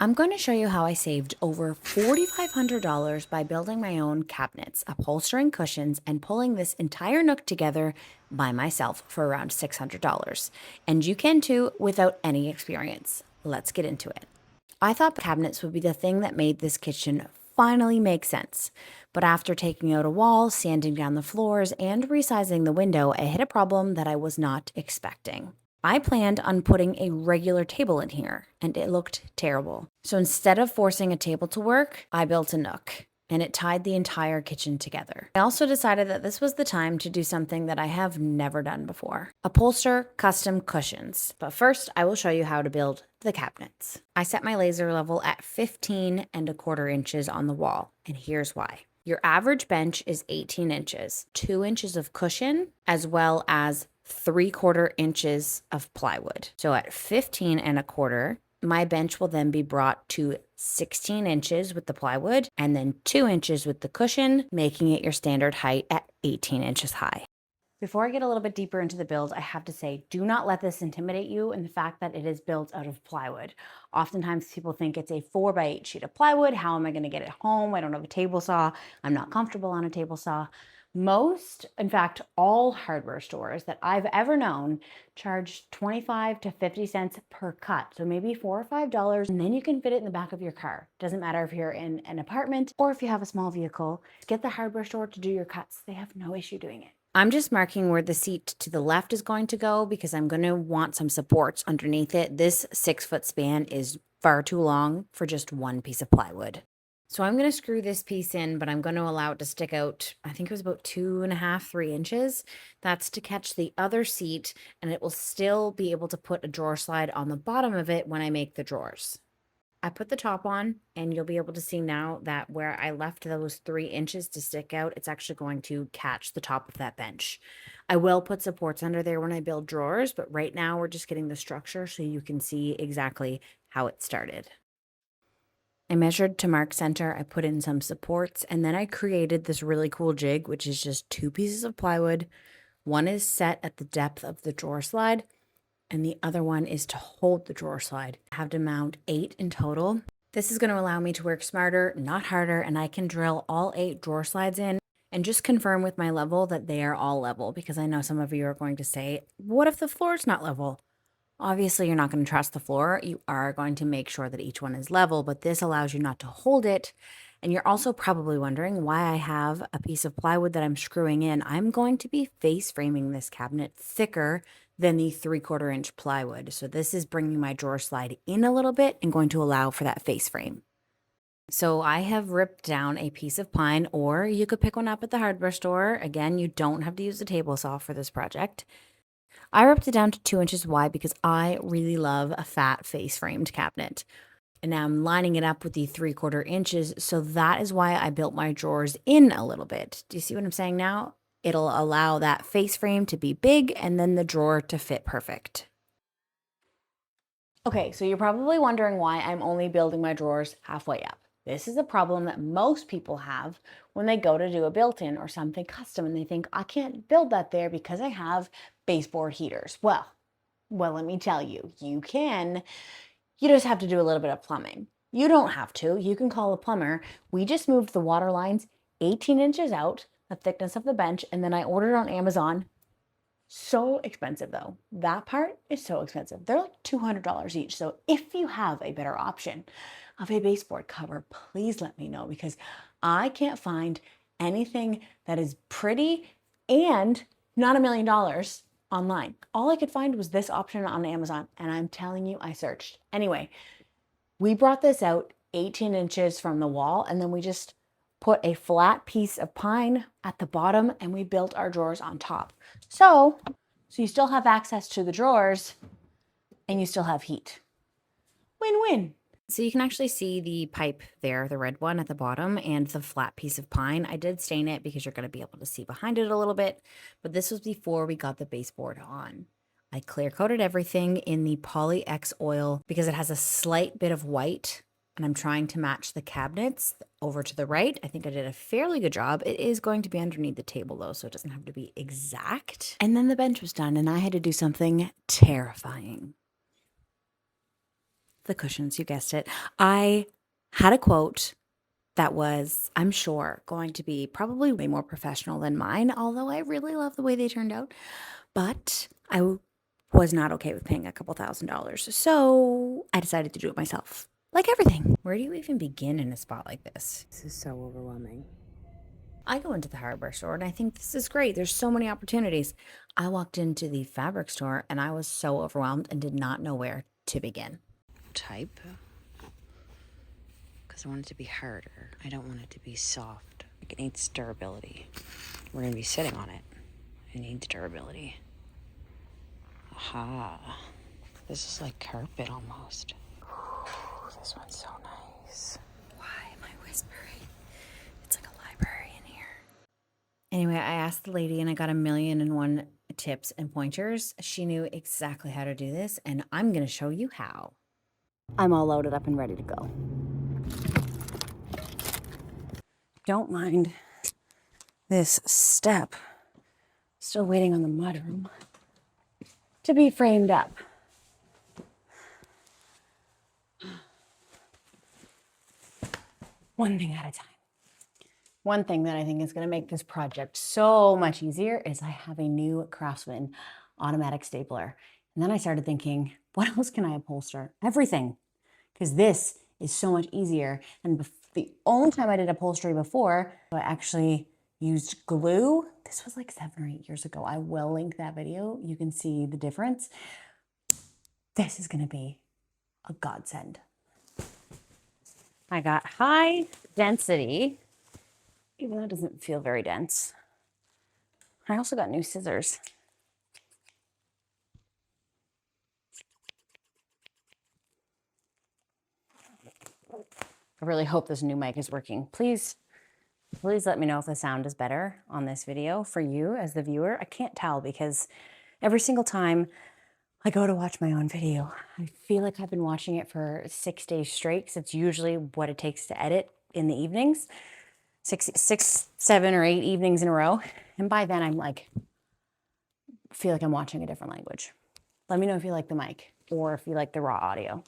I'm going to show you how I saved over $4,500 by building my own cabinets, upholstering cushions, and pulling this entire Nook together by myself for around $600. And you can too without any experience. Let's get into it. I thought cabinets would be the thing that made this kitchen finally make sense. But after taking out a wall, sanding down the floors, and resizing the window, I hit a problem that I was not expecting. I planned on putting a regular table in here, and it looked terrible. So instead of forcing a table to work, I built a Nook, and it tied the entire kitchen together. I also decided that this was the time to do something that I have never done before: upholster custom cushions. But first, I will show you how to build the cabinets. I set my laser level at 15¼ inches on the wall, and here's why. Your average bench is 18 inches, 2 inches of cushion, as well as 3/4 inches of plywood. So at 15¼ my bench will then be brought to 16 inches with the plywood and then 2 inches with the cushion, making it your standard height at 18 inches high. Before I get a little bit deeper into the build, I have to say, do not let this intimidate you in the fact that it is built out of plywood. Oftentimes people think it's a 4x8 sheet of plywood. How am I going to get it home? I don't have a table saw. I'm not comfortable on a table saw. Most, in fact, all hardware stores that I've ever known charge 25 to 50 cents per cut. So maybe $4 or $5, and then you can fit it in the back of your car. Doesn't matter if you're in an apartment or if you have a small vehicle. Get the hardware store to do your cuts. They have no issue doing it. I'm just marking where the seat to the left is going to go because I'm going to want some supports underneath it. This 6-foot span is far too long for just one piece of plywood. So I'm going to screw this piece in, but I'm going to allow it to stick out, I think it was about 2.5, 3 inches. That's to catch the other seat, and it will still be able to put a drawer slide on the bottom of it when I make the drawers. I put the top on, and you'll be able to see now that where I left those 3 inches to stick out, it's actually going to catch the top of that bench. I will put supports under there when I build drawers, but right now we're just getting the structure so you can see exactly how it started. I measured to mark center, I put in some supports, and then I created this really cool jig, which is just 2 pieces of plywood. One is set at the depth of the drawer slide, and the other one is to hold the drawer slide. I have to mount 8 in total. This is going to allow me to work smarter, not harder, and I can drill all 8 drawer slides in and just confirm with my level that they are all level, because I know some of you are going to say, what if the floor is not level? Obviously, you're not going to trust the floor. You are going to make sure that each one is level, but this allows you not to hold it. And you're also probably wondering why I have a piece of plywood that I'm screwing in. I'm going to be face framing this cabinet thicker than the 3/4 inch plywood. So this is bringing my drawer slide in a little bit and going to allow for that face frame. So I have ripped down a piece of pine, or you could pick one up at the hardware store. Again, you don't have to use a table saw for this project. I ripped it down to 2 inches wide because I really love a fat face framed cabinet. And now I'm lining it up with the 3/4 inches. So that is why I built my drawers in a little bit. Do you see what I'm saying now? It'll allow that face frame to be big and then the drawer to fit perfect. Okay, so you're probably wondering why I'm only building my drawers halfway up. This is a problem that most people have when they go to do a built-in or something custom and they think, I can't build that there because I have baseboard heaters. Well, let me tell you, you can. You just have to do a little bit of plumbing. You don't have to. You can call a plumber. We just moved the water lines 18 inches out, the thickness of the bench, and then I ordered on Amazon. So expensive though. That part is so expensive. They're like $200 each. So if you have a better option of a baseboard cover, please let me know, because I can't find anything that is pretty and not $1 million online. All I could find was this option on Amazon, and I'm telling you, I searched. Anyway, we brought this out 18 inches from the wall, and then we just put a flat piece of pine at the bottom, and we built our drawers on top. So you still have access to the drawers and you still have heat. Win-win. So you can actually see the pipe there, the red one at the bottom, and the flat piece of pine. I did stain it because you're going to be able to see behind it a little bit, but this was before we got the baseboard on. I clear coated everything in the Poly X oil because it has a slight bit of white, and I'm trying to match the cabinets over to the right. I think I did a fairly good job. It is going to be underneath the table though, so it doesn't have to be exact. And then the bench was done, and I had to do something terrifying. the cushions, you guessed it. I had a quote that was, I'm sure, going to be probably way more professional than mine, although I really love the way they turned out. But I was not okay with paying a couple $1,000s. So I decided to do it myself. Like everything. Where do you even begin in a spot like this? This is so overwhelming. I go into the hardware store and I think this is great. There's so many opportunities. I walked into the fabric store and I was so overwhelmed and did not know where to begin. Type. Because I want it to be harder. I don't want it to be soft. It needs durability. We're going to be sitting on it. It needs durability. Aha. This is like carpet almost. Ooh, this one's so nice. Why am I whispering? It's like a library in here. Anyway, I asked the lady and I got 1,000,001 tips and pointers. She knew exactly how to do this, and I'm going to show you how. I'm all loaded up and ready to go. Don't mind this step. Still waiting on the mudroom to be framed up. One thing at a time. One thing that I think is going to make this project so much easier is I have a new Craftsman automatic stapler. And then I started thinking, what else can I upholster? Everything. Because this is so much easier. And the only time I did upholstery before, I actually used glue. This was like 7 or 8 years ago. I will link that video. You can see the difference. This is going to be a godsend. I got high density, even though it doesn't feel very dense. I also got new scissors. I really hope this new mic is working. Please let me know if the sound is better on this video for you as the viewer. I can't tell because every single time I go to watch my own video, I feel like I've been watching it for 6 days straight, because it's usually what it takes to edit in the evenings. 6, 7, or 8 evenings in a row. And by then I'm like, feel like I'm watching a different language. Let me know if you like the mic or if you like the raw audio.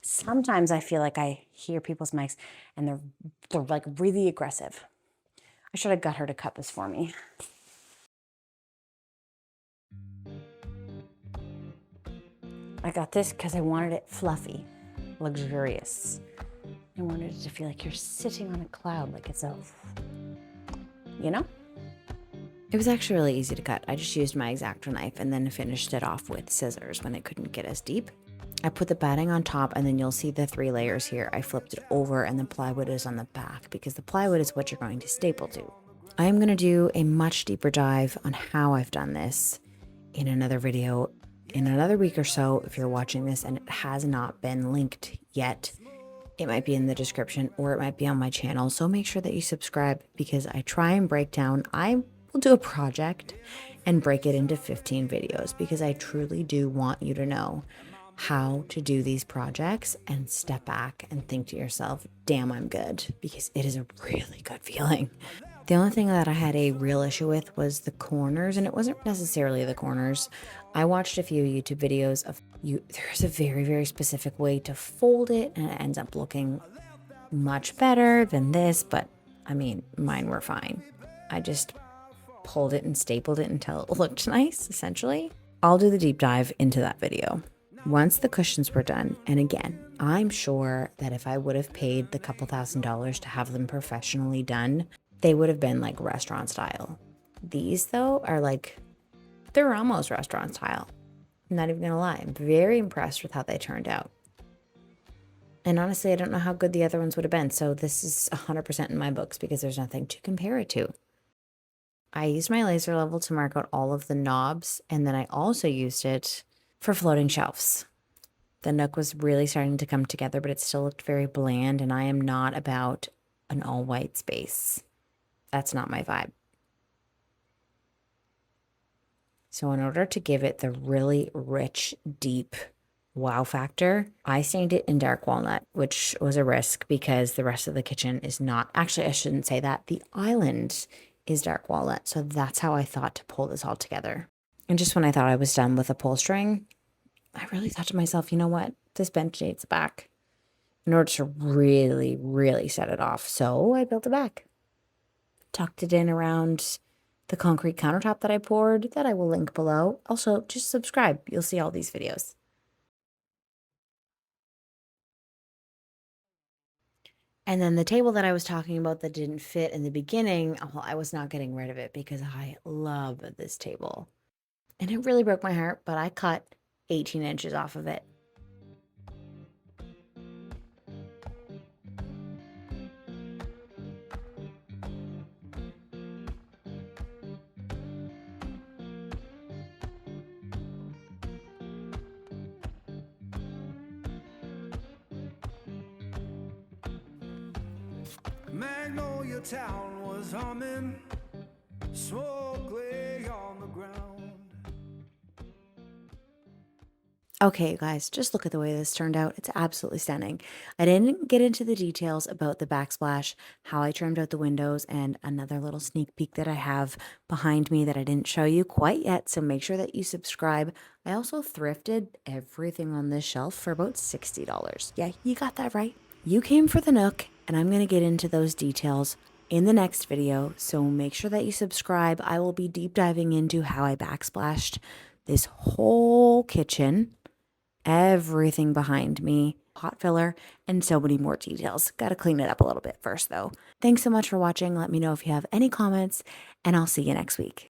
Sometimes I feel like I hear people's mics and they're like really aggressive. I should have got her to cut this for me. I got this because I wanted it fluffy, luxurious. I wanted it to feel like you're sitting on a cloud, like it's a, you know? It was actually really easy to cut. I just used my X-Acto knife and then finished it off with scissors when it couldn't get as deep. I put the batting on top and then you'll see the 3 layers here. I flipped it over and the plywood is on the back because the plywood is what you're going to staple to. I am going to do a much deeper dive on how I've done this in another video in another week or so. If you're watching this and it has not been linked yet, it might be in the description or it might be on my channel. So make sure that you subscribe because I try and break down. I will do a project and break it into 15 videos because I truly do want you to know how to do these projects and step back and think to yourself, damn, I'm good, because it is a really good feeling. The only thing that I had a real issue with was the corners, and it wasn't necessarily the corners. I watched a few YouTube videos of there's a very, very specific way to fold it, and it ends up looking much better than this, but I mean, mine were fine. I just pulled it and stapled it until it looked nice, essentially. I'll do the deep dive into that video. Once the cushions were done, and again, I'm sure that if I would have paid the couple $1,000s to have them professionally done, they would have been like restaurant style. These though are like, they're almost restaurant style. I'm not even gonna lie, I'm very impressed with how they turned out. And honestly, I don't know how good the other ones would have been, so this is 100% in my books because there's nothing to compare it to. I used my laser level to mark out all of the knobs, and then I also used it for floating shelves. The Nook was really starting to come together, but it still looked very bland, and I am not about an all-white space. That's not my vibe. So in order to give it the really rich, deep wow factor, I stained it in dark walnut, which was a risk because the rest of the kitchen is not. Actually, I shouldn't say that. The island is dark walnut, so that's how I thought to pull this all together. And just when I thought I was done with upholstering, I really thought to myself, you know what? this bench needs a back in order to really, really set it off. So I built a back. Tucked it in around the concrete countertop that I poured that I will link below. Also, just subscribe. You'll see all these videos. And then the table that I was talking about that didn't fit in the beginning, well, I was not getting rid of it because I love this table. And it really broke my heart, but I cut 18 inches off of it. Magnolia Town was humming, smoke lay on the ground. Okay, guys, just look at the way this turned out. It's absolutely stunning. I didn't get into the details about the backsplash, how I trimmed out the windows, and another little sneak peek that I have behind me that I didn't show you quite yet, so make sure that you subscribe. I also thrifted everything on this shelf for about $60. Yeah, you got that right. You came for the Nook, and I'm going to get into those details in the next video, so make sure that you subscribe. I will be deep diving into how I backsplashed this whole kitchen, everything behind me, hot filler, and so many more details. Got to clean it up a little bit first, though. Thanks so much for watching. Let me know if you have any comments, and I'll see you next week.